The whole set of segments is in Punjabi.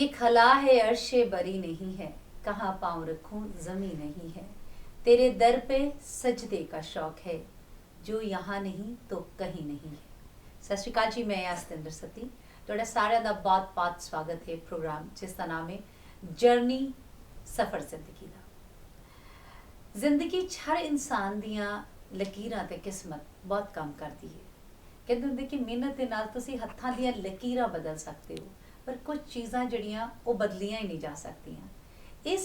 ये खला है अर्शे बरी नहीं है, कहाँ पाँव रखूं ज़मी नहीं है, तेरे दर पे सजदे का शौक है, जो यहाँ नहीं तो कहीं नहीं है। सत श्री अकाल जी, मैं सतिंदर सती ਤੁਹਾਡਾ ਸਾਰਿਆਂ ਦਾ ਬਹੁਤ-ਬਹੁਤ ਸਵਾਗਤ ਹੈ ਪ੍ਰੋਗਰਾਮ ਜਿਸ ਦਾ ਨਾਮ ਹੈ ਜਰਨੀ ਸਫਰ ਜ਼ਿੰਦਗੀ ਦਾ। ਜ਼ਿੰਦਗੀ 'ਚ ਹਰ ਇਨਸਾਨ ਦੀਆਂ ਲਕੀਰਾਂ ਤੇ ਕਿਸਮਤ ਬਹੁਤ ਕੰਮ ਕਰਦੀ ਹੈ। ਕਹਿੰਦੇ ਹੁੰਦੇ ਕਿ ਮਿਹਨਤ ਦੇ ਨਾਲ ਤੁਸੀਂ ਹੱਥਾਂ ਦੀਆਂ ਲਕੀਰਾਂ ਬਦਲ ਸਕਦੇ ਹੋ, ਪਰ ਕੁਝ ਚੀਜ਼ਾਂ ਜਿਹੜੀਆਂ ਉਹ ਬਦਲੀਆਂ ਹੀ ਨਹੀਂ ਜਾ ਸਕਦੀਆਂ। ਇਹ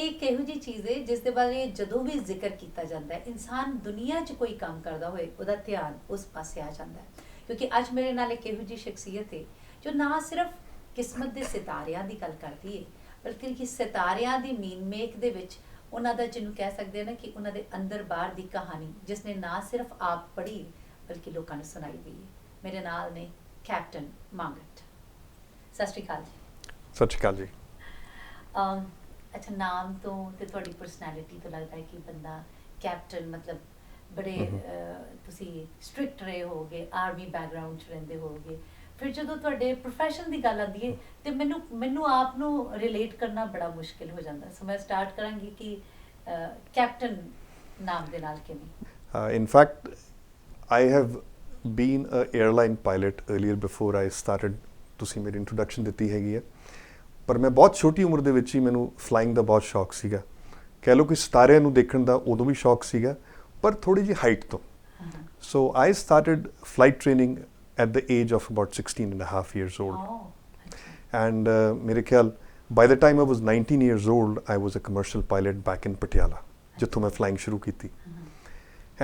ਇੱਕ ਇਹੋ ਜਿਹੀ ਚੀਜ਼ ਹੈ ਜਿਸ ਦੇ ਬਾਰੇ ਜਦੋਂ ਵੀ ਜ਼ਿਕਰ ਕੀਤਾ ਜਾਂਦਾ ਹੈ, ਇਨਸਾਨ ਦੁਨੀਆ 'ਚ ਕੋਈ ਕੰਮ ਕਰਦਾ ਹੋਏ ਉਹਦਾ ਧਿਆਨ ਉਸ ਪਾਸੇ ਆ ਜਾਂਦਾ ਹੈ। ਕਿਉਂਕਿ ਅੱਜ ਮੇਰੇ ਨਾਲ ਇੱਕ ਇਹੋ ਜਿਹੀ ਸ਼ਖਸੀਅਤ ਹੈ ਜੋ ਨਾ ਸਿਰਫ ਕਿਸਮਤ ਦੇ ਸਿਤਾਰਿਆਂ ਦੀ ਗੱਲ ਕਰਦੀ ਹੈ, ਬਲਕਿ ਕਿ ਸਿਤਾਰਿਆਂ ਦੀ ਮੀਨ ਮੇਕ ਦੇ ਵਿੱਚ ਉਹਨਾਂ ਦਾ ਜਿਹਨੂੰ ਕਹਿ ਸਕਦੇ ਨਾ ਕਿ ਉਹਨਾਂ ਦੇ ਅੰਦਰ ਬਾਹਰ ਦੀ ਕਹਾਣੀ ਜਿਸਨੇ ਨਾ ਸਿਰਫ ਆਪ ਪੜ੍ਹੀ ਬਲਕਿ ਲੋਕਾਂ ਨੂੰ ਸੁਣਾਈ ਵੀ ਹੈ। ਮੇਰੇ ਨਾਲ ਨੇ ਕੈਪਟਨ ਮੰਗਤ। ਸਤਿ ਸ਼੍ਰੀ ਅਕਾਲ ਜੀ। ਸਤਿ ਸ਼੍ਰੀ ਅਕਾਲ ਜੀ। ਅੱਛਾ, ਨਾਮ ਤੋਂ ਤੇ ਤੁਹਾਡੀ ਪਰਸਨੈਲਿਟੀ ਤੋਂ ਲੱਗਦਾ ਹੈ ਕਿ ਬੰਦਾ ਕੈਪਟਨ ਮਤਲਬ ਬੜੇ ਤੁਸੀਂ ਸਟ੍ਰਿਕਟ ਰਹੇ ਹੋਗੇ, ਆਰਮੀ ਬੈਕਗਰਾਊਂਡ 'ਚ ਰਹਿੰਦੇ ਹੋਗੇ। ਫਿਰ ਜਦੋਂ ਤੁਹਾਡੇ ਪ੍ਰੋਫੈਸ਼ਨ ਦੀ ਗੱਲ ਆਉਂਦੀ ਹੈ ਤੇ ਮੈਨੂੰ ਆਪ ਨੂੰ ਰਿਲੇਟ ਕਰਨਾ ਬੜਾ ਮੁਸ਼ਕਿਲ ਹੋ ਜਾਂਦਾ। ਸੋ ਮੈਂ ਸਟਾਰਟ ਕਰਾਂਗੀ ਕਿ ਕੈਪਟਨ ਨਾਮ ਦੇ ਨਾਲ ਕਿਵੇਂ। In fact, I have been a airline pilot earlier before I started। ਤੁਸੀਂ ਮੇਰੀ ਇੰਟਰੋਡਕਸ਼ਨ ਦਿੱਤੀ ਹੈਗੀ ਹੈ, ਪਰ ਮੈਂ ਬਹੁਤ ਛੋਟੀ ਉਮਰ ਦੇ ਵਿੱਚ ਹੀ ਮੈਨੂੰ ਫਲਾਈਂਗ ਦਾ ਬਹੁਤ ਸ਼ੌਕ ਸੀਗਾ। ਕਹਿ ਲਓ ਕਿ ਸਿਤਾਰਿਆਂ ਨੂੰ ਦੇਖਣ ਦਾ ਉਦੋਂ ਵੀ ਸ਼ੌਕ ਸੀਗਾ, ਪਰ ਥੋੜੀ ਜਿਹੀ ਹਾਈਟ ਤੋਂ। So I started flight training at the age of about 16 and a half years old. And ਮੇਰੇ ਖਿਆਲ by the time I was 19 years old, I was a commercial pilot back in Patiala, ਜਿੱਥੋਂ ਮੈਂ flying ਸ਼ੁਰੂ ਕੀਤੀ।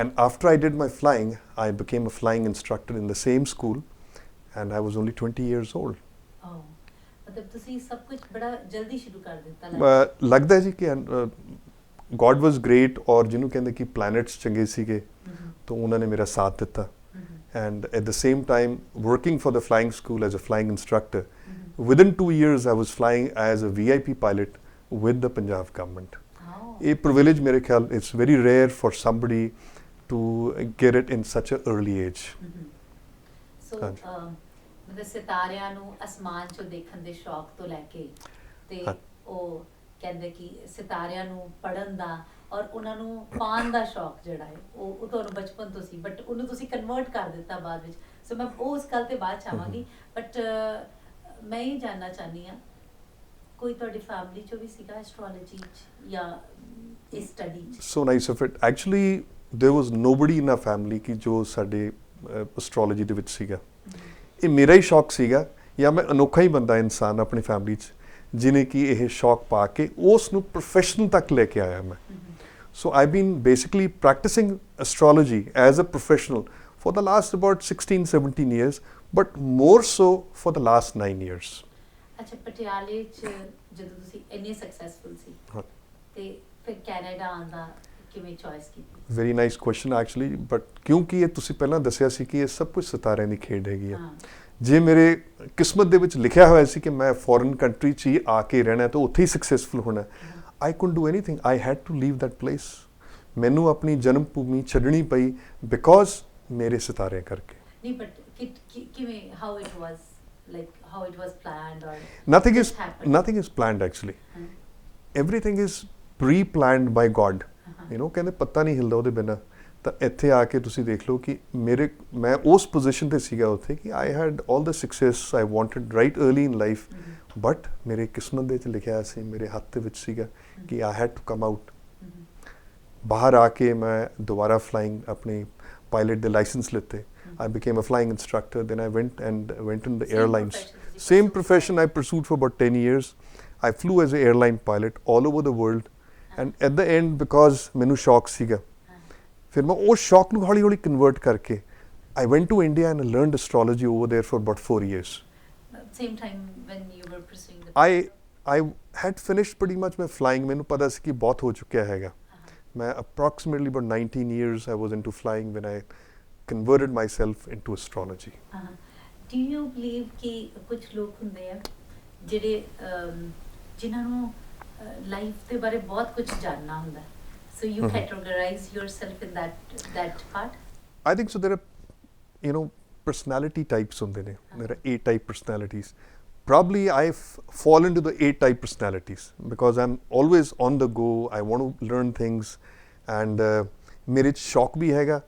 And after I did my flying, I became a flying instructor in the same school, and I was only 20 years old. ਮਤਲਬ ਤੁਸੀਂ ਸਭ ਕੁਝ ਬੜਾ ਜਲਦੀ ਸ਼ੁਰੂ ਕਰ ਦਿੱਤਾ। ਲੱਗਦਾ ਜੀ ਕਿ God was great, ਔਰ ਜਿਹਨੂੰ ਕਹਿੰਦੇ ਕਿ planets ਚੰਗੇ ਸੀਗੇ ਤਾਂ ਉਹਨਾਂ ਨੇ ਮੇਰਾ ਸਾਥ ਦਿੱਤਾ। And at the same time, working for the flying school as a flying instructor, within 2 years I was flying as a VIP pilot with the Punjab government. A privilege, mere khayal, it's very rare for somebody to get it in such an early age. So, ਮਤਲਬ ਸਿਤਾਰਿਆਂ ਨੂੰ ਅਸਮਾਨ 'ਚੋਂ ਦੇਖਣ ਦੇ ਸ਼ੌਕ ਤੋਂ ਲੈ ਕੇ ਤੇ ਉਹ ਕਹਿੰਦੇ ਕਿ ਸਿਤਾਰਿਆਂ ਨੂੰ ਪੜ੍ਹਨ ਦਾ ਔਰ ਉਹਨਾਂ ਨੂੰ ਪਾਉਣ ਦਾ ਸ਼ੌਕ ਜਿਹੜਾ ਹੈ ਉਹ ਤੁਹਾਨੂੰ ਬਚਪਨ ਤੋਂ ਸੀ, ਬਟ ਉਹਨੂੰ ਤੁਸੀਂ ਕਨਵਰਟ ਕਰ ਦਿੱਤਾ ਬਾਅਦ ਵਿੱਚ। ਸੋ ਮੈਂ ਉਸ ਗੱਲ ਤੇ ਬਾਅਦ 'ਚ ਆਵਾਂਗੀ, ਬਟ ਮੈਂ ਇਹ ਜਾਣਨਾ ਚਾਹੁੰਦੀ ਹਾਂ ਕੋਈ ਤੁਹਾਡੀ ਫੈਮਿਲੀ 'ਚੋਂ ਵੀ ਸੀਗਾ ਐਸਟ੍ਰੋਲੋਜੀ 'ਚ ਜਾਂ ਇਸ ਸਟੱਡੀ 'ਚ? So nice of it. Actually, there was nobody in our family ਕਿ ਜੋ ਸਾਡੇ ਐਸਟ੍ਰੋਲੋਜੀ ਦੇ ਵਿੱਚ ਸੀਗਾ। ਇਹ ਮੇਰਾ ਹੀ ਸ਼ੌਕ ਸੀਗਾ, ਜਾਂ ਮੈਂ ਅਨੋਖਾ ਹੀ ਬੰਦਾ ਇਨਸਾਨ ਆਪਣੀ ਫੈਮਿਲੀ 'ਚ ਜਿਹਨੇ ਕਿ ਇਹ ਸ਼ੌਕ ਪਾ ਕੇ ਉਸ ਨੂੰ ਪ੍ਰੋਫੈਸ਼ਨ ਤੱਕ ਲੈ ਕੇ ਆਇਆ ਮੈਂ। So I've been basically practicing astrology as a professional for the last about 16-17 years, but more so for the last 9 years. ਅੱਛਾ, ਪਟਿਆਲੇ 'ਚ ਜਦੋਂ ਤੁਸੀਂ ਇੰਨੇ ਸਕਸੈਸਫੁਲ ਸੀ ਤੇ ਫਿਰ ਕੈਨੇਡਾ ਆਉਣ ਦਾ ਕਿਵੇਂ ਚੋਇਸ ਕੀਤੀ? Very nice question actually, but ਕਿਉਂਕਿ ਇਹ ਤੁਸੀਂ ਪਹਿਲਾਂ ਦੱਸਿਆ ਸੀ ਕਿ ਇਹ ਸਭ ਕੁਝ ਸਿਤਾਰਿਆਂ ਦੀ ਖੇਡ ਹੈਗੀ ਆ। ਜੇ ਮੇਰੇ ਕਿਸਮਤ ਦੇ ਵਿੱਚ ਲਿਖਿਆ ਹੋਇਆ ਸੀ ਕਿ ਮੈਂ ਫੋਰਨ ਕੰਟਰੀ 'ਚ ਹੀ ਆ ਕੇ ਰਹਿਣਾ ਤਾਂ ਉੱਥੇ ਹੀ ਸਕਸੈਸਫੁਲ ਹੋਣਾ, I couldn't do anything. I had to leave that place. ਮੈਨੂੰ ਆਪਣੀ ਜਨਮ ਭੂਮੀ ਛੱਡਣੀ ਪਈ ਬਿਕੋਜ਼ ਮੇਰੇ ਸਿਤਾਰਿਆਂ ਕਰਕੇ। ਨਹੀਂ, ਬਟ ਕਿਵੇਂ how it was, like how it was planned or nothing is planned actually. Everything is pre-planned by God. You know, ਕਹਿੰਦੇ ਪੱਤਾ ਨਹੀਂ ਹਿਲਦਾ ਉਹਦੇ ਬਿਨਾਂ। ਤਾਂ ਇੱਥੇ ਆ ਕੇ ਤੁਸੀਂ ਦੇਖ ਲਓ ਕਿ ਮੈਂ ਉਸ ਪੋਜੀਸ਼ਨ ਤੇ ਸੀਗਾ ਉੱਥੇ ਕਿ I had all the success I wanted right early in life, but ਮੇਰੇ ਕਿਸਮਤ ਦੇ ਵਿੱਚ ਲਿਖਿਆ ਸੀ, ਮੇਰੇ ਹੱਥ ਦੇ ਵਿੱਚ ਸੀਗਾ ਕਿ I had to come out. ਬਾਹਰ ਆ ਕੇ ਮੈਂ ਦੁਬਾਰਾ ਫਲਾਈਂਗ ਆਪਣੀ ਪਾਇਲਟ ਦੇ ਲਾਇਸੈਂਸ ਲਿੱਤੇ। I became a flying instructor, then I went in the airlines. Same profession I pursued for about 10 years. I flew as an airline pilot all over the world, and at the end because ਮੈਨੂੰ ਸ਼ੌਕ ਸੀਗਾ, ਫਿਰ ਮੈਂ ਉਸ ਸ਼ੌਕ ਨੂੰ ਹੌਲੀ ਹੌਲੀ ਕਨਵਰਟ ਕਰਕੇ I went to India and I learned astrology over there for about 4 years. Same time when you were pursuing the I had finished pretty much my flying. ਮੈਨੂੰ ਪਤਾ ਸੀ ਕਿ ਬਹੁਤ ਹੋ ਚੁੱਕਿਆ ਹੈਗਾ। ਮੈਂ approximately about 19 years I was into flying when I converted myself into astrology. Do you believe ਕਿ ਕੁਝ ਲੋਕ ਹੁੰਦੇ ਆ ਜਿਹੜੇ ਜਿਨ੍ਹਾਂ ਨੂੰ ਲਾਈਫ ਦੇ ਬਾਰੇ ਬਹੁਤ ਕੁਝ ਜਾਣਨਾ ਹੁੰਦਾ, so you categorize yourself in that part? I think so. There are, personality types ਹੁੰਦੇ ਨੇ। There are A type personalities. probably fall into the A type personalities because I'm always on the go. I want to learn things, and मेरे च शौक भी हैगा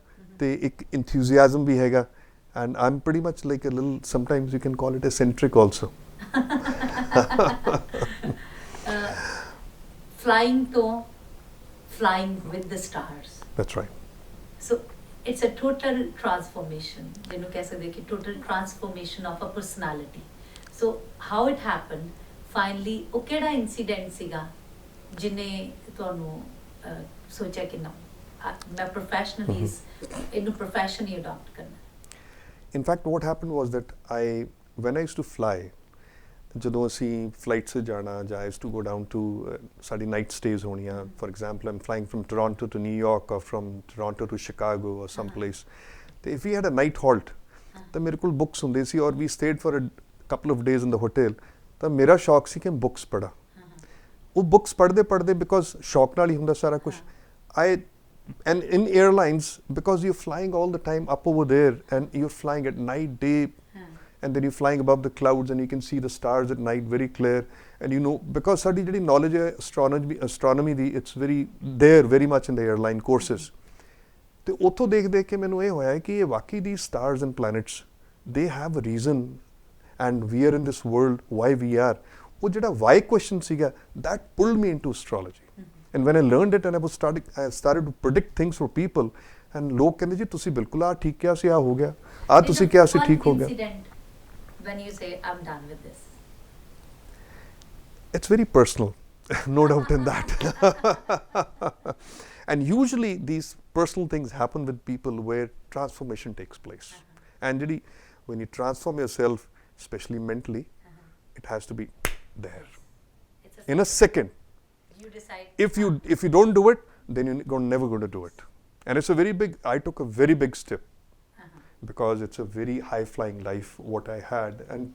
ते एक enthusiasm भी हैगा, and I'm pretty much like a little, sometimes you can call it eccentric also. Flying to flying with the stars. That's right. So it's a total transformation. ਜਿਹਨੂੰ ਕਹਿ ਸਕਦੇ ਕਿ total transformation of a personality. So how it happened, finally ਉਹ ਕਿਹੜਾ incident ਸੀਗਾ ਜਿਹਨੇ ਤੁਹਾਨੂੰ ਸੋਚਿਆ ਕਿ ਨਾ ਮੈਂ professionally ਇਹਨੂੰ profession ਹੀ adopt ਕਰਨਾ? In fact, what happened was that when I used to fly, ਜਦੋਂ ਅਸੀਂ flight 'ਚ ਜਾਣਾ ਜਾਂ I used to go down to ਸਾਡੀ night stays ਹੋਣੀਆਂ. For example, I'm flying from Toronto to New York or from Toronto to Chicago or someplace. ਤੇ if we had a night halt, ਤਾਂ ਮੇਰੇ ਕੋਲ books ਹੁੰਦੇ ਸੀ or we stayed for a couple of days in the hotel. ਤਾਂ ਮੇਰਾ ਸ਼ੌਕ ਸੀ ਕਿ books ਪੜ੍ਹਾਂ. ਉਹ books ਪੜ੍ਹਦੇ because ਸ਼ੌਕ ਨਾਲ ਹੀ ਹੁੰਦਾ ਸਾਰਾ ਕੁਝ. And in airlines, because you're flying all the time up over there and you're flying at night, day, and then you're flying above the clouds and you can see the stars at night very clear, and you know, because ਸਾਡੀ ਜਿਹੜੀ knowledge ਹੈ astronomy the, it's very much in the airline courses. ਤੇ ਉੱਥੋਂ ਦੇਖ ਕੇ ਮੈਨੂੰ ਇਹ ਹੋਇਆ ਕਿ ਇਹ ਵਾਕਈ ਦੀ stars and planets, they have a reason, and we are in this world, why we are. ਉਹ ਜਿਹੜਾ why question ਸੀਗਾ, that pulled me into astrology. And when I learned it and I started to predict things for people, and ਲੋਕ ਕਹਿੰਦੇ ਜੀ ਤੁਸੀਂ ਬਿਲਕੁਲ ਆ ਠੀਕ ਕਿਹਾ ਸੀ, ਆ ਹੋ ਗਿਆ, ਆ ਤੁਸੀਂ ਕਿਹਾ ਸੀ ਠੀਕ ਹੋ ਗਿਆ. When you say I'm done with this, it's very personal, no doubt in that. And usually these personal things happen with people where transformation takes place. And when you transform yourself, especially mentally, it has to be there in a second. You decide. If you don't do it, then you're never going to do it. And it's I took a very big step because it's a very high flying life what I had, and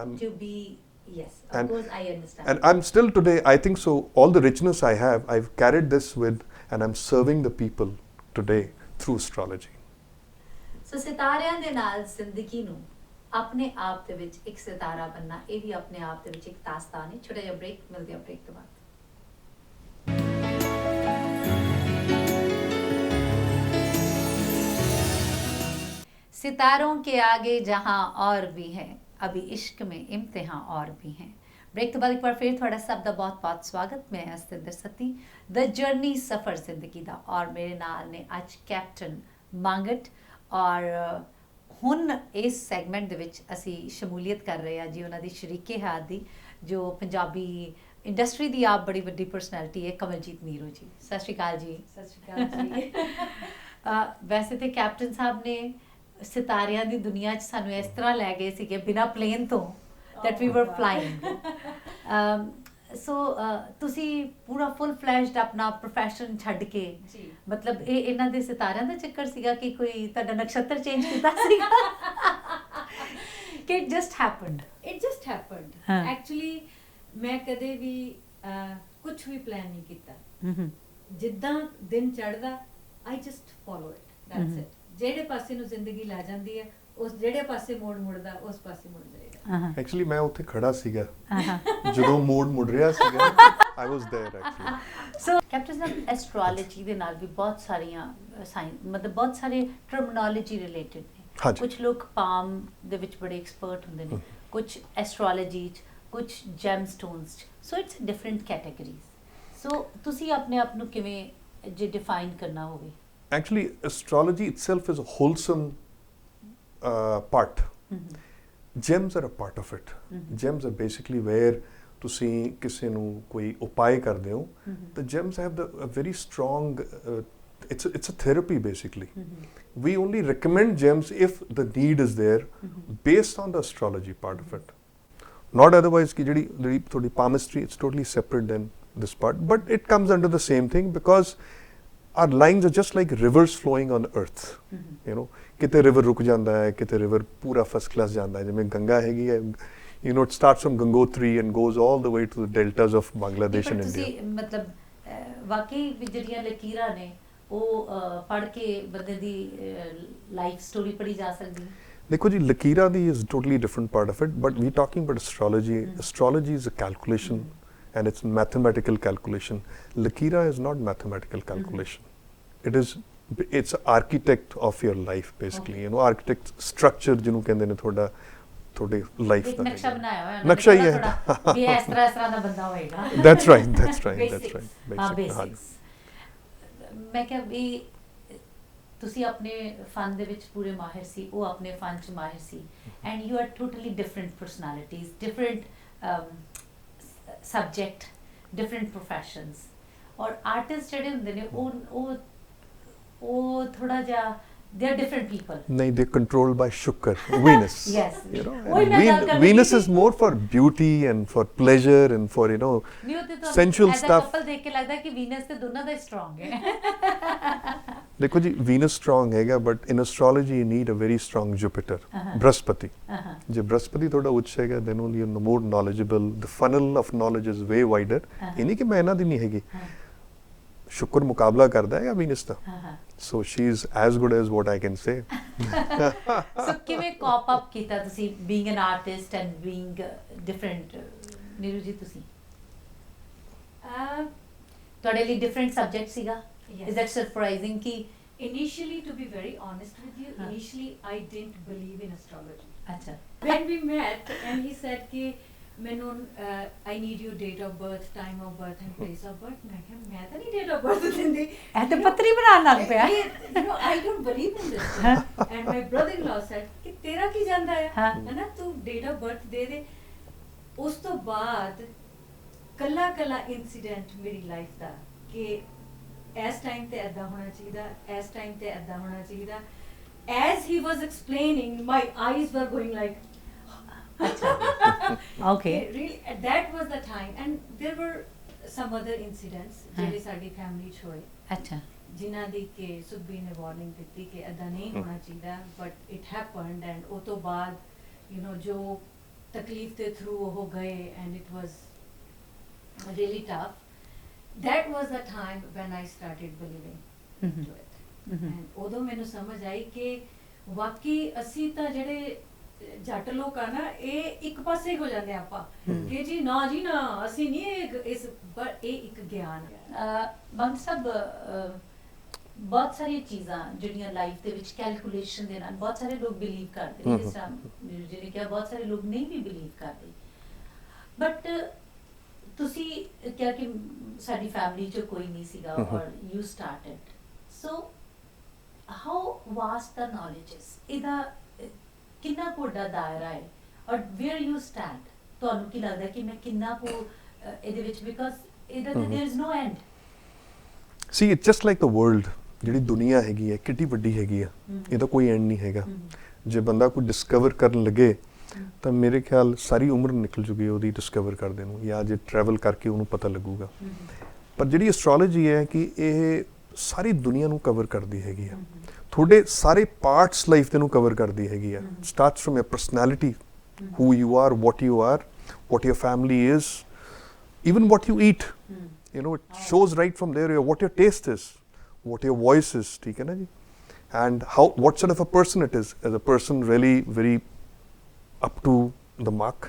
I'm to be, yes, of course I understand. And I'm still today, I think so, all the richness I have, I've carried this with, and I'm serving the people today through astrology. So ਸਿਤਾਰਿਆਂ ਦੇ ਨਾਲ ਜ਼ਿੰਦਗੀ ਨੂੰ ਆਪਣੇ ਆਪ ਦੇ ਵਿੱਚ ਇੱਕ ਸਿਤਾਰਾ ਬਣਨਾ, ਇਹ ਵੀ ਆਪਣੇ ਆਪ ਦੇ ਵਿੱਚ ਇੱਕ ਦਾਸਤਾਨ ਹੈ. ਛੋਟਾ ਜਿਹਾ ਬ੍ਰੇਕ, ਮਿਲਦੇ ਹਾਂ ਬ੍ਰੇਕ ਤੋਂ ਬਾਅਦ. सितारों के आगे जहां और भी है, अभी इश्क में इम्तिहान और भी हैं. ब्रेक तो बाद एक बार फिर थोड़ा सबका बहुत बहुत स्वागत. मैं अस्तिंदर सती, द जर्नी सफ़र जिंदगी दा, और मेरे नाल ने आज कैप्टन मांगट, और ਹੁਣ ਇਸ ਸੈਗਮੈਂਟ ਦੇ ਵਿੱਚ ਅਸੀਂ ਸ਼ਮੂਲੀਅਤ ਕਰ ਰਹੇ ਹਾਂ ਜੀ ਉਹਨਾਂ ਦੀ ਸ਼ਰੀਕੇ ਹਯਾਤ ਦੀ, ਜੋ ਪੰਜਾਬੀ ਇੰਡਸਟਰੀ ਦੀ ਆਪ ਬੜੀ ਵੱਡੀ ਪਰਸਨੈਲਿਟੀ ਹੈ, ਕਮਲਜੀਤ ਨੀਰੂ ਜੀ. ਸਤਿ ਸ਼੍ਰੀ ਅਕਾਲ ਜੀ. ਸਤਿ ਸ਼੍ਰੀ ਅਕਾਲ ਜੀ. ਵੈਸੇ ਤੇ ਕੈਪਟਨ ਸਾਹਿਬ ਨੇ ਸਿਤਾਰਿਆਂ ਦੀ ਦੁਨੀਆ 'ਚ ਸਾਨੂੰ ਇਸ ਤਰ੍ਹਾਂ ਲੈ ਗਏ ਸੀਗੇ ਬਿਨਾਂ ਪਲੇਨ ਤੋਂ, that we were flying. ਸੋ ਤੁਸੀਂ ਪੂਰਾ ਫੁੱਲ ਫਲੈਸ਼ਡ ਆਪਣਾ ਪ੍ਰੋਫੈਸ਼ਨ ਛੱਡ ਕੇ, ਮਤਲਬ ਇਹ ਇਹਨਾਂ ਦੇ ਸਿਤਾਰਿਆਂ ਦਾ ਚੱਕਰ ਸੀਗਾ ਕਿ ਕੋਈ ਤੁਹਾਡਾ ਨਕਸ਼ਤਰ ਚੇਂਜ ਕੀਤਾ ਸੀਗਾ ਕਿ it just happened? ਐਕਚੁਅਲੀ ਮੈਂ ਕਦੇ ਵੀ ਕੁਝ ਵੀ ਪਲਾਨ ਨਹੀਂ ਕੀਤਾ. ਜਿੱਦਾਂ ਦਿਨ ਚੜ੍ਹਦਾ I just follow it, that's it. ਜਿਹੜੇ ਪਾਸੇ ਨੂੰ ਜ਼ਿੰਦਗੀ ਲੈ ਜਾਂਦੀ ਹੈ, ਉਸ ਜਿਹੜੇ ਪਾਸੇ ਮੋੜ ਮੁੜਦਾ ਉਸ ਪਾਸੇ ਮੁੜ ਜਾਏਗਾ. ਐਕਚੁਅਲੀ ਮੈਂ ਉੱਥੇ ਖੜਾ ਸੀਗਾ ਜਦੋਂ ਮੋੜ ਮੁੜ ਰਿਹਾ ਸੀਗਾ. I was there actually. So captain Sahib, astrology ਦੇ ਨਾਲ ਵੀ ਬਹੁਤ ਸਾਰੀਆਂ ਮਤਲਬ ਬਹੁਤ ਸਾਰੇ ਟਰਮੀਨੋਲੋਜੀ ਰਿਲੇਟਡ ਨੇ. ਕੁਝ ਲੋਕ ਪਾਮ ਦੇ ਵਿੱਚ ਬੜੇ ਐਕਸਪਰਟ ਹੁੰਦੇ ਨੇ, ਕੁਝ ਐਸਟ੍ਰੋਲੋਜੀ 'ਚ, ਕੁਝ ਜੈਮ ਸਟੋਨਸ 'ਚ. So it's different categories. ਸੋ ਤੁਸੀਂ ਆਪਣੇ ਆਪ ਨੂੰ ਕਿਵੇਂ ਜੇ ਡਿਫਾਈਨ ਕਰਨਾ ਹੋਵੇ? Actually, astrology itself is a wholesome part. Gems are a part of it. Gems are basically where ਤੁਸੀਂ ਕਿਸੇ ਨੂੰ ਕੋਈ ਉਪਾਏ ਕਰਦੇ ਹੋ. The gems have a very strong, it's a therapy basically. We only recommend gems if the need is there based on the astrology part of it. Not otherwise ਕਿ ਜਿਹੜੀ ਤੁਹਾਡੀ palmistry, it's totally separate than this part. But it comes under the same thing because our lines are just like rivers flowing on earth. You know, ਕਿਤੇ river ਰੁਕ ਜਾਂਦਾ ਹੈ, ਕਿਤੇ river ਪੂਰਾ first class ਜਾਂਦਾ ਹੈ. ਜਿਵੇਂ ਗੰਗਾ ਹੈਗੀ ਹੈ, you know, it starts from Gangotri and goes all the way to the deltas of Bangladesh and India. ਤੁਸੀਂ ਮਤਲਬ ਵਾਕਈ ਜਿਹੜੀਆਂ ਲਕੀਰਾਂ ਨੇ ਉਹ ਪੜ੍ਹ ਕੇ ਬੰਦੇ ਦੀ ਲਾਈਫ ਸਟੋਰੀ ਪੜ੍ਹੀ ਜਾ ਸਕਦੀ ਹੈ? ਦੇਖੋ ਜੀ ਲਕੀਰਾਂ ਦੀ is totally different part of it, but we talking about astrology. Astrology is a calculation and it's mathematical calculation. Lakira is not mathematical calculation. It's an architect of your life basically. You know, architect structure ਜਿਹਨੂੰ ਕਹਿੰਦੇ ਨੇ ਤੁਹਾਡੇ ਲਾਈਫ ਦਾ ਨਕਸ਼ਾ ਬਣਾਇਆ ਹੋਇਆ ਨਕਸ਼ਾ ਹੀ ਹੈ ਵੀ ਇਸ ਤਰ੍ਹਾਂ ਦਾ ਬੰਦਾ ਹੋਏਗਾ। that's right basics ਮੈਂ ਕਿਹਾ ਵੀ ਤੁਸੀਂ ਆਪਣੇ ਫਨ ਦੇ ਵਿੱਚ ਪੂਰੇ ਮਾਹਿਰ ਸੀ, ਉਹ ਆਪਣੇ ਫਨ 'ਚ ਮਾਹਿਰ ਸੀ, and you are totally different personalities, different subject, different professions. ਔਰ ਆਰਟਿਸਟ ਜਿਹੜੇ ਹੁੰਦੇ ਨੇ ਉਹ ਥੋੜਾ ਜਿਹਾ they are different people. ਨਹੀਂ, they controlled by Shukr, Venus. Yes. You know, Venus is more for beauty and for pleasure and for, you know, sensual stuff. couple ਦੇਖ ਕੇ ਲੱਗਦਾ ਕਿ ਵੀਨਸ ਤੇ ਦੋਨਾਂ ਦਾ ਸਟਰੋਂਗ ਹੈ। ਦੇਖੋ ਜੀ Venus strong ਹੈਗਾ, but in astrology you need a very strong Jupiter, Brihaspati. ਜੇ Brihaspati ਤੁਹਾਡਾ ਉੱਚ ਹੈਗਾ, then only you're more knowledgeable. The funnel of knowledge is way wider. ਇਹ ਨਹੀਂ ਕਿ ਮੈਂ ਇਹਨਾਂ ਦੀ ਨਹੀਂ ਹੈਗੀ, ਸ਼ੁਕਰ ਮੁਕਾਬਲਾ ਕਰਦਾ ਹੈ Venus the. So she is as good as what I can say. So ਕਿਵੇਂ ਕੋਪ ਅਪ ਕੀਤਾ ਤੁਸੀਂ being an artist and being different? Neeru ਜੀ ਤੁਸੀਂ ਤੁਹਾਡੇ ਲਈ different subject ਸੀਗਾ? Is that surprising ਕਿ initially, to be very honest with you, initially I didn't believe in astrology. ਅੱਛਾ। When we met and he said कि ਮੈਨੂੰ I need your date of birth, time of birth and place of birth, ਮੈਂ ਕਿਹਾ ਮੈਂ ਤਾਂ ਨਹੀਂ date of birth ਦਿੰਦੀ, ਇਹ ਤੇ ਪੱਤਰੀ ਬਣਾਉਣ ਲੱਗ ਪਿਆ। you know, I don't believe in this. And my brother-in-law said ਕਿ ਤੇਰਾ ਕੀ ਜਾਂਦਾ ਹੈ ਨਾ, ਤੂੰ date of birth ਦੇ ਦੇ। ਉਸ ਤੋਂ ਬਾਅਦ ਕੱਲਾ ਇਨਸੀਡੈਂਟ ਮੇਰੀ ਲਾਈਫ ਦਾ ਕਿ ਇਸ ਟਾਈਮ ਤੇ ਏਦਾਂ ਹੋਣਾ ਚਾਹੀਦਾ, ਇਸ ਟਾਈਮ ਤੇ ਏਦਾਂ ਹੋਣਾ ਚਾਹੀਦਾ। As he was explaining, my eyes were going like okay, really that was the time, and there were some other incidents ਜਿਹੜੇ ਸਾਡੀ ਫੈਮਿਲੀ 'ਚ ਹੋਏ, ਅੱਛਾ, ਜਿਨ੍ਹਾਂ ਦੀ ਕਿ ਸੁਖਬੀਰ ਨੇ ਵਾਰਨਿੰਗ ਦਿੱਤੀ ਕਿ ਏਦਾਂ ਨਹੀਂ ਹੋਣਾ ਚਾਹੀਦਾ, ਬਟ ਇਟ ਹੈਪਨਡ। ਐਂਡ ਉਹ ਤੋਂ ਬਾਅਦ ਯੂ نو ਜੋ ਤਕਲੀਫ ਦੇ ਥਰੂ ਉਹ ਗਏ, and it was really tough. That was the time when I started believing into it. And ਉਦੋਂ ਮੈਨੂੰ ਸਮਝ ਆਈ ਕਿ ਵਾਕਈ ਅਸੀਂ ਤਾਂ ਜਿਹੜੇ ਜੱਟ ਲੋਕ ਆ ਨਾ, ਇਹ ਇੱਕ ਪਾਸੇ ਹੋ ਜਾਂਦੇ ਆਪਾਂ ਕਿ ਜੀ ਨਾ ਅਸੀਂ ਨਹੀਂ ਇਸ, ਪਰ ਇਹ ਇੱਕ ਗਿਆਨ ਹੈ। ਮੰਗਤ ਸਾਹਿਬ, ਬਹੁਤ ਸਾਰੀਆਂ ਚੀਜ਼ਾਂ ਜਿਹੜੀਆਂ ਲਾਈਫ ਦੇ ਵਿੱਚ ਕੈਲਕੂਲੇਸ਼ਨ ਦੇ ਨਾਲ ਬਹੁਤ ਸਾਰੇ ਲੋਕ ਬਿਲੀਵ ਕਰਦੇ ਨੇ, ਜਿਸ ਤਰ੍ਹਾਂ ਨੀਰੂ ਜੀ ਨੇ ਕਿਹਾ ਬਹੁਤ ਸਾਰੇ ਲੋਕ ਨਹੀਂ ਵੀ ਬਿਲੀਵ ਕਰਦੇ, ਬਟ ਤੁਸੀਂ ਕਿਹਾ ਕਿ ਸਾਡੀ ਫੈਮਿਲੀ 'ਚ ਕੋਈ ਨਹੀਂ ਸੀਗਾ ਔਰ you started, so how vast the knowledge is, ਇਹਦਾ ਕਿੰਨਾ ਕੁ ਵੱਡਾ ਦਾਇਰਾ ਹੈ ਔਰ ਵੇਅਰ ਯੂ ਸਟੈਂਡ, ਤੁਹਾਨੂੰ ਕੀ ਲੱਗਦਾ ਕਿ ਮੈਂ ਕਿੰਨਾ ਕੁ ਇਹਦੇ ਵਿੱਚ, ਬਿਕਾਜ਼ ਇਹਦਾ there is no end. See it's just like the world, ਜਿਹੜੀ ਦੁਨੀਆ ਹੈਗੀ ਹੈ ਕਿੰਨੀ ਵੱਡੀ ਹੈਗੀ ਆ, ਇਹਦਾ ਕੋਈ ਐਂਡ ਨਹੀਂ ਹੈਗਾ। ਜੇ ਬੰਦਾ ਕੋਈ ਡਿਸਕਵਰ ਕਰਨ ਲੱਗੇ ਤਾਂ ਮੇਰੇ ਖਿਆਲ ਸਾਰੀ ਉਮਰ ਨਿਕਲ ਜੂਗੀ ਉਹਦੀ ਡਿਸਕਵਰ ਕਰਦੇ ਨੂੰ, ਜਾਂ ਜੇ ਟਰੈਵਲ ਕਰਕੇ ਉਹਨੂੰ ਪਤਾ ਲੱਗੂਗਾ। ਪਰ ਜਿਹੜੀ ਐਸਟ੍ਰੋਲੋਜੀ ਹੈ ਕਿ ਇਹ ਸਾਰੀ ਦੁਨੀਆ ਨੂੰ ਕਵਰ ਕਰਦੀ ਹੈਗੀ ਆ, ਤੁਹਾਡੇ ਸਾਰੇ ਪਾਰਟਸ ਲਾਈਫ ਦੇ ਨੂੰ ਕਵਰ ਕਰਦੀ ਹੈਗੀ ਆ। Starts from your personality, who you are, what you are, what your family is, even what you eat. You know, it shows right from there what your taste is, what your voice is, ठीक है ना जी, and what sort of a person it is. As a person really very up to the mark.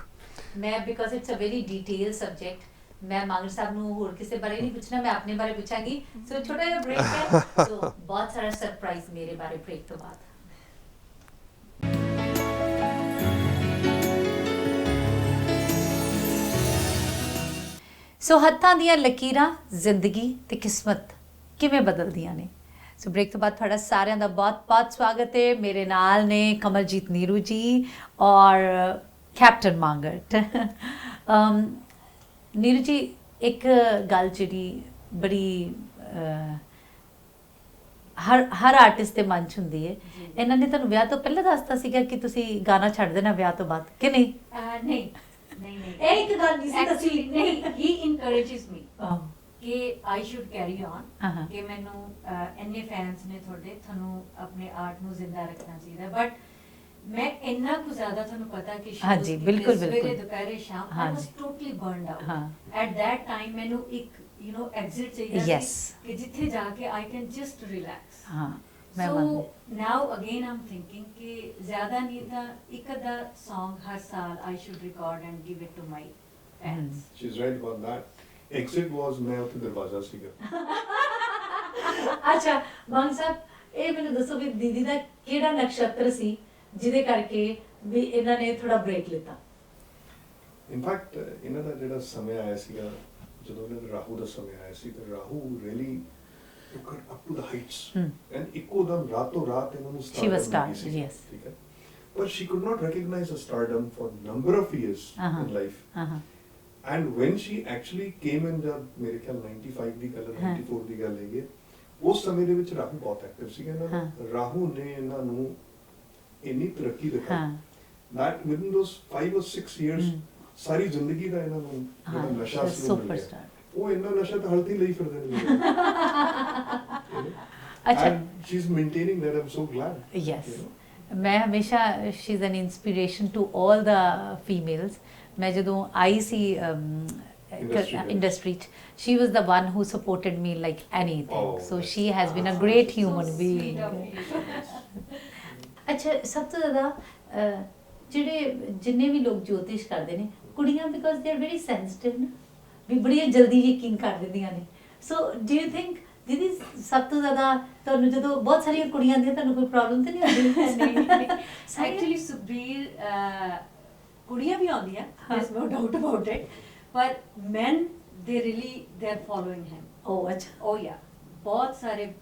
मैं because it's a very detailed subject, मैं मांगट साहब ਨੂੰ ਹੋਰ ਕਿਸੇ ਬਾਰੇ ਨਹੀਂ ਪੁੱਛਣਾ, ਮੈਂ ਆਪਣੇ ਬਾਰੇ ਪੁੱਛਾਂਗੀ। ਸੋ ਛੋਟਾ ਜਿਹਾ ਬ੍ਰੇਕ ਹੈ, ਸੋ ਬਹੁਤ ਸਾਰਾ ਸਰਪ੍ਰਾਈਜ਼ ਮੇਰੇ ਬਾਰੇ ਬ੍ਰੇਕ ਤੋਂ ਬਾਅਦ। ਸੋ ਹੱਥਾਂ ਦੀਆਂ ਲਕੀਰਾਂ ਜ਼ਿੰਦਗੀ ਤੇ ਕਿਸਮਤ ਕਿਵੇਂ ਬਦਲਦੀਆਂ ਨੇ। ਸੋ ਬ੍ਰੇਕ ਤੋਂ ਬਾਅਦ ਤੁਹਾਡਾ ਸਾਰਿਆਂ ਦਾ ਬਹੁਤ-ਬਹੁਤ ਸਵਾਗਤ ਹੈ। ਮੇਰੇ ਨਾਲ ਨੇ ਕਮਲਜੀਤ ਨੀਰੂ ਜੀ ਔਰ ਕੈਪਟਨ ਮੰਗਟ। ਨੀਰੂ ਜੀ, ਇੱਕ ਗੱਲ ਜਿਹੜੀ ਬੜੀ ਹਰ ਆਰਟਿਸਟ ਦੇ ਮਨ 'ਚ ਹੁੰਦੀ ਹੈ, ਇਹਨਾਂ ਨੇ ਤੁਹਾਨੂੰ ਵਿਆਹ ਤੋਂ ਪਹਿਲਾਂ ਦੱਸਤਾ ਸੀਗਾ ਕਿ ਤੁਸੀਂ ਗਾਣਾ ਛੱਡ ਦੇਣਾ ਵਿਆਹ ਤੋਂ ਬਾਅਦ, ਕਿ ਨਹੀਂ? ਨਹੀਂ, ਇਹ ਇੱਕ ਗੱਲ ਨਹੀਂ ਸੀ ਦੱਸੀ। ਨਹੀਂ, he encourages me ਕਿ I should carry on, ਕਿ ਮੈਨੂੰ ਇੰਨੇ ਫੈਨਸ ਨੇ ਤੁਹਾਡੇ, ਤੁਹਾਨੂੰ ਆਪਣੇ ਆਰਟ ਨੂੰ ਜ਼ਿੰਦਾ ਰੱਖਣਾ ਚਾਹੀਦਾ। ਬਟ ਮੈਂ ਇੰਨਾ ਕੁ ਜ਼ਿਆਦਾ ਤੁਹਾਨੂੰ ਪਤਾ ਕਿ ਹਾਂਜੀ, ਬਿਲਕੁਲ ਸਵੇਰੇ ਦੁਪਹਿਰੇ ਸ਼ਾਮ I was totally burned out. At that time ਮੈਨੂੰ ਇੱਕ exit ਚਾਹੀਦਾ ਸੀ ਕਿ ਜਿੱਥੇ ਜਾ ਕੇ I can just relax. ਮੈਂ ਮੰਨਦੀ now again I'm thinking ਕਿ ਜ਼ਿਆਦਾ ਨਹੀਂ ਤਾਂ ਇੱਕ ਅੱਧਾ song ਹਰ ਸਾਲ I should record and give it to my fans. She's right about that. Exit was ਮੈਂ ਉੱਥੇ ਦਰਵਾਜ਼ਾ ਸੀਗਾ. ਅੱਛਾ ਮੰਗ ਸਾਹਿਬ ਇਹ ਮੈਨੂੰ ਦੱਸੋ ਵੀ ਦੀਦੀ ਦਾ ਕਿਹੜਾ ਨਕਸ਼ਤਰ ਸੀ ਜਿਹਦੇ ਕਰਕੇ ਵੀ ਇਹਨਾਂ ਨੇ ਥੋੜਾ ਬ੍ਰੇਕ ਲਿੱਤਾ? ਇਨਫੈਕਟ ਇਹਨਾਂ ਦਾ ਜਿਹੜਾ ਸਮੇਂ ਆਇਆ ਸੀਗਾ ਜਦੋਂ ਇਹਨਾਂ ਦਾ ਰਾਹੂ ਦਾ ਸਮੇਂ ਆਇਆ ਸੀ ਤਾਂ Rahu really took her up to the heights and ਇੱਕੋਦਮ ਰਾਤੋਂ ਰਾਤ ਇਹਨਾਂ ਨੂੰ She was stardom ਮਿਲੀ star, ਸੀ, yes. ਠੀਕ ਹੈ but she could not recognize the stardom for number of years in life and when she actually came in ਜਦ ਮੇਰੇ ਖਿਆਲ 95 ਦੀ ਗੱਲ 94 ਦੀ ਗੱਲ ਹੈਗੀ ਉਸ ਸਮੇਂ ਦੇ ਵਿੱਚ ਰਾਹੂ ਬਹੁਤ ਐਕਟਿਵ ਸੀਗਾ ਇਹਨਾਂ ਦਾ ਰਾਹੂ ਨੇ ਇਹਨਾਂ ਨੂੰ ਇੰਨੀ ਤਰੱਕੀ ਦਿਖਾਈ that within those 5 or 6 years ਸਾਰੀ ਜ਼ਿੰਦਗੀ ਦਾ ਇਹਨਾਂ ਨੂੰ ਜਿਹੜਾ ਨਸ਼ਾ ਸੀ ਉਹ ਮਿਲ ਗਿਆ ਉਹ ਇੰਨਾ ਨਸ਼ਾ ਤਾਂ ਹਲਦੀ ਲਈ ਫਿਰਦੇ ਨੇ ਅੱਛਾ she is maintaining that I'm so glad yes ਮੈਂ ਹਮੇਸ਼ਾ she is an inspiration to all the females ਮੈਂ ਜਦੋਂ ਆਈ ਸੀ industry she was the one who supported me like anything so she has been a great human being ਅੱਛਾ ਸਭ ਤੋਂ ਜ਼ਿਆਦਾ ਜਿਹੜੇ ਜਿੰਨੇ ਵੀ ਲੋਕ ਜੋਤਿਸ਼ ਕਰਦੇ ਨੇ ਕੁੜੀਆਂ because they are very sensitive ਨਾ ਵੀ ਬੜੀ ਜਲਦੀ ਯਕੀਨ ਕਰ ਦਿੰਦੀਆਂ ਨੇ ਸੋ ਡੂ ਯੂ ਥਿੰਕ ਦੀਦੀ ਸਭ ਤੋਂ ਜ਼ਿਆਦਾ ਤੁਹਾਨੂੰ ਜਦੋਂ ਬਹੁਤ ਸਾਰੀਆਂ ਕੁੜੀਆਂ ਆਉਂਦੀਆਂ ਤੁਹਾਨੂੰ ਕੋਈ ਪ੍ਰੋਬਲਮ ਤਾਂ ਨਹੀਂ ਆਉਂਦੀ? ਐਕਚੁਅਲੀ ਸੁਬੀਰ ਕੁੜੀਆਂ ਵੀ ਆਉਂਦੀਆਂ there's no doubt about it but men they are following him. ਉਹ ਅੱਛਾ ਉਹ ਯਾ ਬਹੁਤ ਸਾਰੇ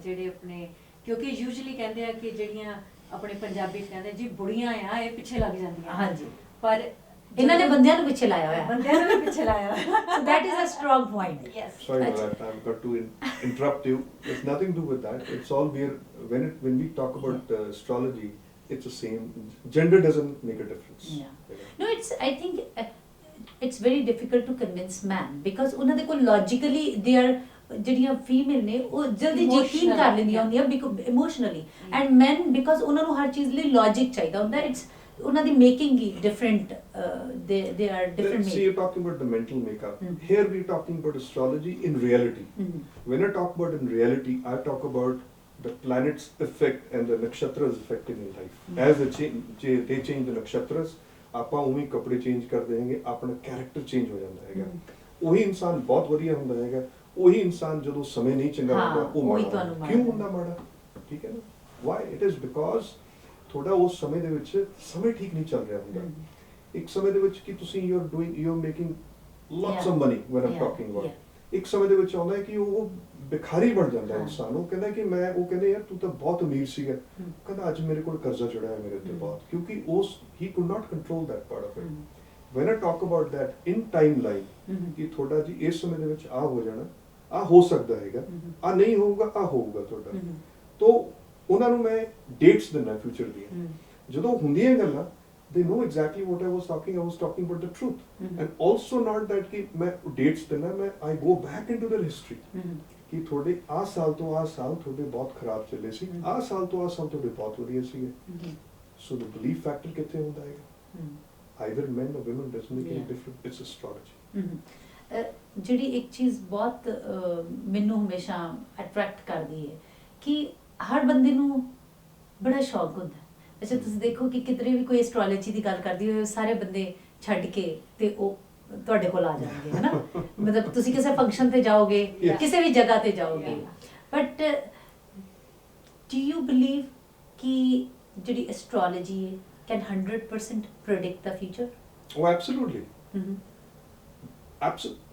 ਜਿਹੜੇ ਆਪਣੇ ਕਿਉਂਕਿ ਯੂਜੂਅਲੀ ਕਹਿੰਦੇ ਆ ਕਿ ਜਿਹੜੀਆਂ ਆਪਣੇ ਪੰਜਾਬੀ ਚ ਕਹਿੰਦੇ ਜੀ ਬੁੜੀਆਂ ਆ ਇਹ ਪਿੱਛੇ ਲੱਗ ਜਾਂਦੀਆਂ ਹਾਂਜੀ ਪਰ ਇਹਨਾਂ ਨੇ ਬੰਦਿਆਂ ਨੂੰ ਪਿੱਛੇ ਲਾਇਆ ਹੋਇਆ ਬੰਦਿਆਂ ਨੂੰ ਵੀ ਪਿੱਛੇ ਲਾਇਆ ਹੋਇਆ so that is a strong point yes sorry about that I've got to interrupt you it's nothing to do with that it's all when we talk about astrology it's the same gender doesn't make a difference no it's I think it's very difficult to convince man because ਉਹਨਾਂ ਦੇ ਕੋਲ logically they are ਜਿਹੜੀਆਂ ਫੀਮੇਲ ਨੇ ਉਹ ਜਲਦੀ ਯਕੀਨ ਕਰ ਲੈਂਦੀਆਂ ਹੁੰਦੀਆਂ ਇਮੋਸ਼ਨਲੀ ਐਂਡ men because ਉਹਨਾਂ ਨੂੰ ਹਰ ਚੀਜ਼ ਲਈ ਲੌਜਿਕ ਚਾਹੀਦਾ ਹੁੰਦਾ ਇਟਸ ਉਹਨਾਂ ਦੀ making he different they are different see you're talking about the mental makeup here we're talking about astrology in reality when I talk about in reality I talk about the planets effect and the nakshatras affecting in life as they change the nakshatras ਆਪਾਂ ਉਵੇਂ ਕੱਪੜੇ ਚੇਂਜ ਕਰ ਦੇਵਾਂਗੇ ਆਪਣਾ ਕੈਰੈਕਟਰ ਚੇਂਜ ਹੋ ਜਾਂਦਾ ਹੈਗਾ ਉਹੀ ਇਨਸਾਨ ਬਹੁਤ ਵਧੀਆ ਹੁੰਦਾ ਹੈਗਾ ਉਹੀ ਇਨਸਾਨ ਜਦੋਂ ਸਮੇਂ ਨਹੀਂ ਚੰਗਾ ਹੁੰਦਾ ਉਹ ਮਾੜਾ ਕਿਉਂ ਹੁੰਦਾ ਮਾੜਾ ਠੀਕ ਹੈ ਨਾ ਵਾਈ ਇਟ ਇਜ਼ ਬਿਕਾਜ਼ ਤੁਹਾਡਾ ਉਸ ਸਮੇਂ ਦੇ ਵਿੱਚ ਸਮੇਂ ਠੀਕ ਨਹੀਂ ਚੱਲ ਰਿਹਾ ਹੁੰਦਾ ਇੱਕ ਸਮੇਂ ਦੇ ਵਿੱਚ ਕਿ ਤੁਸੀਂ you are making lots of money when I'm talking about ਇੱਕ ਸਮੇਂ ਦੇ ਵਿੱਚ ਆਉਂਦਾ ਹੈ ਕਿ ਉਹ ਬਿਖਾਰੀ ਬਣ ਜਾਂਦਾ ਇਨਸਾਨ ਉਹ ਕਹਿੰਦਾ ਕਿ ਮੈਂ ਉਹ ਕਹਿੰਦੇ ਯਾਰ ਤੂੰ ਤਾਂ ਬਹੁਤ ਅਮੀਰ ਸੀਗਾ ਕਹਿੰਦਾ ਅੱਜ ਮੇਰੇ ਕੋਲ ਕਰਜ਼ਾ ਚੜਿਆ ਹੈ ਮੇਰੇ ਉੱਤੇ ਬਹੁਤ ਕਿਉਂਕਿ ਉਸ he could not control that part of it when I talk about that in timeline ਕਿ ਤੁਹਾਡਾ ਜੀ ਇਸ ਸਮੇਂ ਦੇ ਵਿੱਚ ਆ ਹੋ ਜਾਣਾ ਆ ਹੋ ਸਕਦਾ ਹੈਗਾ ਆ ਨਹੀਂ ਹੋਊਗਾ ਆ ਹੋਊਗਾ ਤੁਹਾਡਾ ਤੋਂ ਉਹਨਾਂ ਨੂੰ ਮੈਂ ਡੇਟਸ ਦਿੰਦਾ ਫਿਊਚਰ ਦੀਆਂ ਜਦੋਂ ਹੁੰਦੀਆਂ ਗੱਲਾਂ they know exactly what I was talking about the truth and also not that ਕਿ ਮੈਂ dates ਦਿੰਦਾ ਮੈਂ I go back into their history ਕਿ ਤੁਹਾਡੇ ਆ ਸਾਲ ਤੋਂ ਆ ਸਾਲ ਤੁਹਾਡੇ ਬਹੁਤ ਖਰਾਬ ਚੱਲੇ ਸੀ ਆ ਸਾਲ ਤੋਂ ਆ ਸਾਲ ਤੁਹਾਡੇ ਬਹੁਤ ਵਧੀਆ ਸੀਗੇ so the belief factor ਕਿੱਥੇ ਹੁੰਦਾ ਹੈਗਾ either men or women doesn't make any difference it's astrology ਜਿਹੜੀ ਇੱਕ ਚੀਜ਼ ਬਹੁਤ ਮੈਨੂੰ ਹਮੇਸ਼ਾ ਅਟਰੈਕਟ ਕਰਦੀ ਹੈ ਕਿ ਹਰ ਬੰਦੇ ਨੂੰ ਬੜਾ ਸ਼ੌਕ ਹੁੰਦਾ ਅੱਛਾ ਤੁਸੀਂ ਦੇਖੋ ਕਿ ਕਿਧਰੇ ਵੀ ਕੋਈ ਐਸਟ੍ਰੋਲੋਜੀ ਦੀ ਗੱਲ ਕਰਦੀ ਹੋਵੇ ਸਾਰੇ ਬੰਦੇ ਛੱਡ ਕੇ ਤੇ ਉਹ ਤੁਹਾਡੇ ਕੋਲ ਆ ਜਾਣਗੇ ਹੈ ਨਾ ਮਤਲਬ ਤੁਸੀਂ ਕਿਸੇ ਫੰਕਸ਼ਨ ਤੇ ਜਾਓਗੇ ਕਿਸੇ ਵੀ ਜਗ੍ਹਾ ਤੇ ਜਾਓਗੇ ਬਟ ਡੂ ਯੂ ਬਿਲੀਵ ਕਿ ਜਿਹੜੀ ਐਸਟ੍ਰੋਲੋਜੀ ਹੈ can 100% predict the future? Oh, absolutely.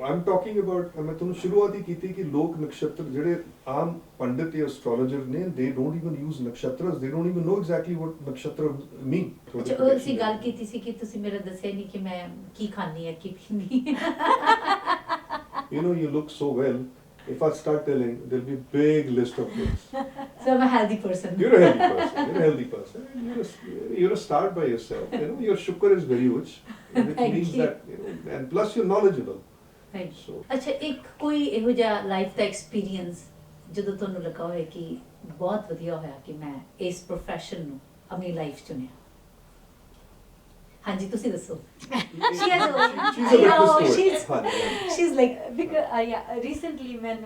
I'm talking about मैं ਤੁਹਾਨੂੰ ਸ਼ੁਰੂਆਤ ਹੀ ਕੀਤੀ ਕਿ ਲੋਕ ਨਕਸ਼ਤਰ ਜਿਹੜੇ ਆਮ ਪੰਡਿਤ ਜਾਂ ਐਸਟ੍ਰੋਲੋਜਰ ਨੇ they don't even use nakshatras they don't even know exactly what nakshatra mean ਅੱਛਾ ਅਸੀਂ ਗੱਲ ਕੀਤੀ ਸੀ ਕਿ ਤੁਸੀਂ ਮੇਰਾ ਦੱਸਿਆ ਨਹੀਂ ਕਿ ਮੈਂ ਕੀ ਖਾਣੀ ਹੈ ਕੀ ਪੀਣੀ you know you look so well if I start telling there'll be a big list of things so I'm a healthy person you're a healthy person you're a star by yourself you know your shukar is very huge and it means that you know and plus you're knowledgeable so ਅੱਛਾ ਇੱਕ ਕੋਈ ਇਹੋ ਜਿਹਾ ਲਾਈਫ ਦਾ ਐਕਸਪੀਰੀਅੰਸ ਜਦੋਂ ਤੁਹਾਨੂੰ ਲੱਗਾ ਹੋਵੇ ਕਿ ਬਹੁਤ ਵਧੀਆ ਹੋਇਆ ਕਿ ਮੈਂ ਇਸ profession ਨੂੰ ਆਪਣੀ ਲਾਈਫ ਚੁਣਿਆ ਹਾਂਜੀ ਤੁਸੀਂ ਦੱਸੋ she's like because yeah recently ਮੈਂ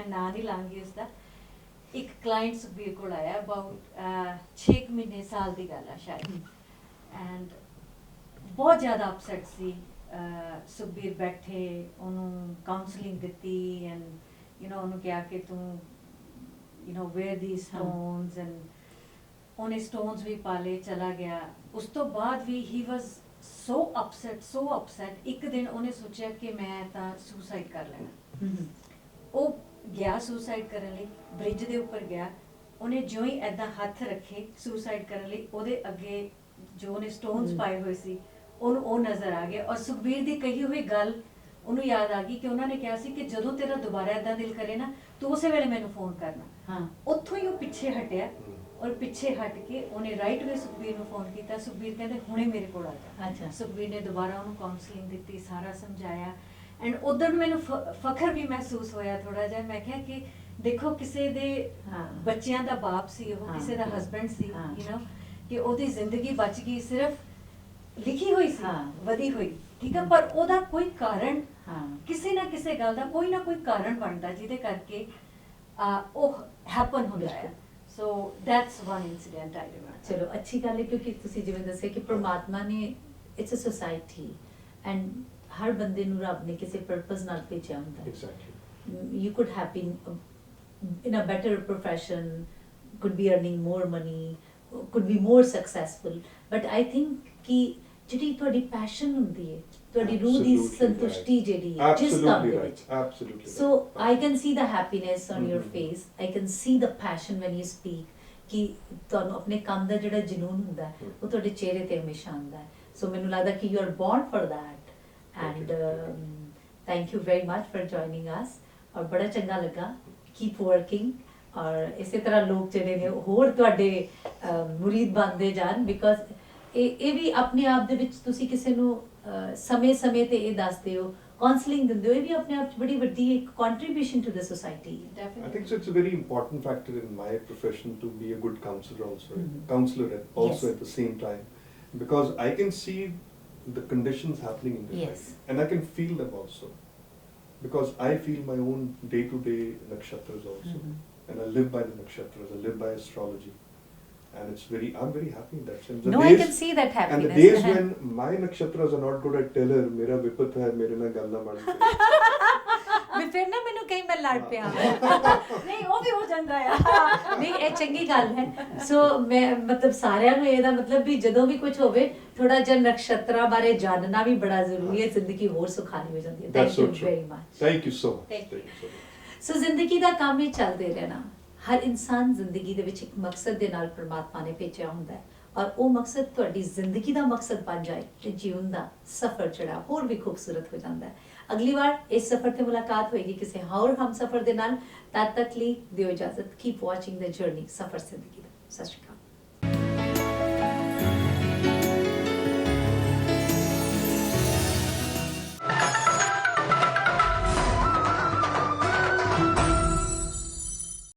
ਨਾਂ ਨਹੀਂ ਲਾਂਗੀ ਉਸਦਾ ਇੱਕ ਕਲਾਇੰਟ ਸੁਖਬੀਰ ਕੋਲ ਆਇਆ ਅਬਾਊਟ 6 ਮਹੀਨੇ ਸਾਲ ਦੀ ਗੱਲ ਆ ਸ਼ਾਇਦ, ਐਂਡ ਬਹੁਤ ਜ਼ਿਆਦਾ ਅਪਸੈਟ ਸੀ। ਸੁਖਬੀਰ ਬੈਠੇ, ਉਹਨੂੰ ਕਾਉਂਸਲਿੰਗ ਦਿੱਤੀ ਐਂਡ ਉਹਨੂੰ ਕਿਹਾ ਕਿ ਤੂੰ ਵੇਅਰ ਦੀ ਸਟੋਨਸ, ਐਂਡ ਉਹਨੇ ਸਟੋਨਸ ਵੀ ਪਾ ਲਏ, ਚਲਾ ਗਿਆ। ਉਸ ਤੋਂ ਬਾਅਦ ਵੀ ਹੀ ਵਾਜ਼ ਸੋ ਅਪਸੈਟ। ਇੱਕ ਦਿਨ ਉਹਨੇ ਸੋਚਿਆ ਕਿ ਮੈਂ ਤਾਂ ਸੁਸਾਈਡ ਕਰ ਲੈਣਾ। ਉਹ ਗਿਆ ਸੁਸਾਈਡ ਕਰਨ ਲਈ, ਬ੍ਰਿਜ ਦੇ ਉੱਪਰ ਗਿਆ। ਉਹਨੇ ਜਿਉਂ ਹੀ ਐਦਾਂ ਹੱਥ ਰੱਖੇ ਸੁਸਾਈਡ ਕਰਨ ਲਈ, ਉਹਦੇ ਅੱਗੇ ਜੋ ਉਹਨੇ ਸਟੋਨਸ ਪਾਏ ਹੋਏ ਸੀ ਉਹਨੂੰ ਉਹ ਨਜ਼ਰ ਆ ਗਿਆ। ਔਰ ਸੁਖਬੀਰ ਦੀ ਕਹੀ ਹੋਈ ਗੱਲ ਉਹਨੂੰ ਯਾਦ ਆ ਗਈ ਕਿ ਉਹਨਾਂ ਨੇ ਕਿਹਾ ਸੀ ਕਿ ਜਦੋਂ ਤੇਰਾ ਦੁਬਾਰਾ ਐਦਾਂ ਦਿਲ ਕਰੇ ਨਾ, ਤੂੰ ਉਸੇ ਵੇਲੇ ਮੈਨੂੰ ਫੋਨ ਕਰਨਾ। ਉੱਥੋਂ ਹੀ ਉਹ ਪਿੱਛੇ ਹਟਿਆ, ਔਰ ਪਿੱਛੇ ਹਟ ਕੇ ਉਹਨੇ ਰਾਈਟ ਵੇ ਸੁਖਬੀਰ ਨੂੰ ਫੋਨ ਕੀਤਾ। ਸੁਖਬੀਰ ਕਹਿੰਦੇ ਹੁਣੇ ਮੇਰੇ ਕੋਲ ਆ ਜਾ। ਸੁਖਬੀਰ ਨੇ ਦੁਬਾਰਾ ਉਹਨੂੰ ਕਾਉਂਸਲਿੰਗ ਦਿੱਤੀ, ਸਾਰਾ ਸਮਝਾਇਆ। ਐਂਡ ਉਧਰ ਮੈਨੂੰ ਫਖਰ ਵੀ ਮਹਿਸੂਸ ਹੋਇਆ ਥੋੜਾ ਜਿਹਾ। ਮੈਂ ਕਿਹਾ ਕਿ ਦੇਖੋ ਕਿਸੇ ਦੇ ਬੱਚਿਆਂ ਦਾ ਬਾਪ ਸੀ ਉਹ, ਕਿਸੇ ਦਾ ਹਸਬੈਂਡ ਸੀ, ਕਿ ਉਹਦੀ ਜ਼ਿੰਦਗੀ ਬਚ ਗਈ, ਸਿਰਫ ਲਿਖੀ ਹੋਈ ਸੀ, ਵਧੀ ਹੋਈ, ਠੀਕ ਹੈ, ਪਰ ਉਹਦਾ ਕੋਈ ਕਾਰਨ, ਕਿਸੇ ਨਾ ਕਿਸੇ ਗੱਲ ਦਾ ਕੋਈ ਨਾ ਕੋਈ ਕਾਰਨ ਬਣਦਾ ਜਿਹਦੇ ਕਰਕੇ ਉਹ ਹੈਪਨ ਹੁੰਦਾ ਹੈ। So that's one incident I remember. ਚਲੋ ਅੱਛੀ ਗੱਲ ਹੈ, ਕਿਉਂਕਿ ਤੁਸੀਂ ਜਿਵੇਂ ਦੱਸਿਆ ਕਿ ਪ੍ਰਮਾਤਮਾ ਨੇ, ਇਟਸ ਅ ਸੋਸਾਇਟੀ ਐਂਡ ਹਰ ਬੰਦੇ ਨੂੰ ਰੱਬ ਨੇ ਕਿਸੇ ਪਰਪਸ ਨਾਲ ਭੇਜਿਆ ਹੁੰਦਾ। Exactly. You could have been in a better profession, could be earning more money, could be more successful, but I think ਕਿ ਜਿਹੜੀ ਤੁਹਾਡੀ ਪੈਸ਼ਨ ਹੁੰਦੀ ਹੈ, ਤੁਹਾਡੀ ਰੂਹ ਦੀ ਸੰਤੁਸ਼ਟੀ ਜਿਹੜੀ ਹੈ ਜਿਸ ਕੰਮ ਦੇ ਵਿੱਚ, so I can see the happiness on your face, I can see the passion when you speak, ਕਿ ਤੁਹਾਨੂੰ ਆਪਣੇ ਕੰਮ ਦਾ ਜਿਹੜਾ ਜਨੂਨ ਹੁੰਦਾ ਹੈ ਉਹ ਤੁਹਾਡੇ ਚਿਹਰੇ ਤੇ ਹਮੇਸ਼ਾ ਆਉਂਦਾ ਹੈ। ਸੋ ਮੈਨੂੰ ਲੱਗਦਾ ਕਿ you are born for that, and thank you very much for joining us, ਔਰ ਬੜਾ ਚੰਗਾ ਲੱਗਾ। ਕੀਪ ਵਰਕਿੰਗ, ਔਰ ਇਸੇ ਤਰ੍ਹਾਂ ਲੋਕ ਜਿਹੜੇ ਨੇ ਹੋਰ ਤੁਹਾਡੇ ਮੁਰੀਦ ਬਣਦੇ ਜਾਣ, ਬਿਕੋਜ਼ ਇਹ ਵੀ ਆਪਣੇ ਆਪ ਦੇ ਵਿੱਚ ਤੁਸੀਂ ਕਿਸੇ ਨੂੰ ਸਮੇਂ-ਸਮੇਂ ਤੇ ਇਹ ਦੱਸਦੇ ਹੋ, ਕਾਉਂਸਲਿੰਗ ਦਿੰਦੇ ਹੋ, ਇਹ ਵੀ ਆਪਣੇ ਆਪ 'ਚ ਬੜੀ ਵੱਡੀ ਇੱਕ ਕੰਟਰੀਬਿਊਸ਼ਨ ਟੂ ਦ ਸੋਸਾਇਟੀ ਹੈ। I think so. It's a very important factor in my profession to be a good counselor also, at the same time, because I can see the conditions happening in the life, and I can feel them also, because I feel my own day-to-day nakshatras also, and I live by the nakshatras, I live by astrology, and I'm very happy in that sense. I can see that happiness. And the days when my nakshatras are not good, I tell her, mera vipat hai, mere na ਗੱਲ ਨਾ ਮਾਰੀ। ਵੀ ਫਿਰ ਨਾ ਮੈਨੂੰ ਕਈ ਮੈਂ ਲੜ ਪਿਆ ਨਹੀਂ, ਉਹ ਵੀ ਹੋ ਜਾਂਦਾ ਆ। ਨਹੀਂ, ਇਹ ਚੰਗੀ ਗੱਲ ਹੈ। ਸੋ ਮੈਂ ਮਤਲਬ ਸਾਰਿਆਂ ਨੂੰ ਇਹਦਾ ਮਤਲਬ ਵੀ ਜਦੋਂ ਵੀ ਕੁਝ ਹੋਵੇ, ਥੋੜਾ ਜਿਹਾ ਨਕਸ਼ਤਰਾਂ ਬਾਰੇ ਜਾਣਨਾ ਵੀ ਬੜਾ ਜ਼ਰੂਰੀ ਹੈ, ਜ਼ਿੰਦਗੀ ਹੋਰ ਸੁਖਾਲੀ ਹੋ ਜਾਂਦੀ ਹੈ। Thank you very much. Thank you so much. So ਜ਼ਿੰਦਗੀ ਦਾ ਕੰਮ ਹੀ ਚੱਲਦੇ ਰਹਿਣਾ। ਹਰ ਇਨਸਾਨ ਜ਼ਿੰਦਗੀ ਦੇ ਵਿੱਚ ਇੱਕ ਮਕਸਦ ਦੇ ਨਾਲ ਪ੍ਰਮਾਤਮਾ ਨੇ ਭੇਜਿਆ ਹੁੰਦਾ ਹੈ, ਔਰ ਉਹ ਮਕਸਦ ਤੁਹਾਡੀ ਜ਼ਿੰਦਗੀ ਦਾ ਮਕਸਦ ਬਣ ਜਾਏ ਤੇ ਜੀਵਨ ਦਾ ਸਫ਼ਰ ਜਿਹੜਾ ਹੋਰ ਵੀ ਖੂਬਸੂਰਤ ਹੋ ਜਾਂਦਾ ਹੈ। ਅਗਲੀ ਵਾਰ ਇਸ ਸਫ਼ਰ ਤੇ ਮੁਲਾਕਾਤ ਹੋਏਗੀ ਕਿਸੇ ਹੋਰ ਹਮ ਸਫ਼ਰ ਦੇ ਨਾਲ। ਤਦ ਤੱਕ ਲਈ ਦਿਓ ਇਜਾਜ਼ਤ। ਕੀਪ ਵਾਚਿੰਗ ਦ ਜਰਨੀ, ਸਫ਼ਰ ਜ਼ਿੰਦਗੀ ਦਾ। ਸਤਿ ਸ਼੍ਰੀ ਅਕਾਲ।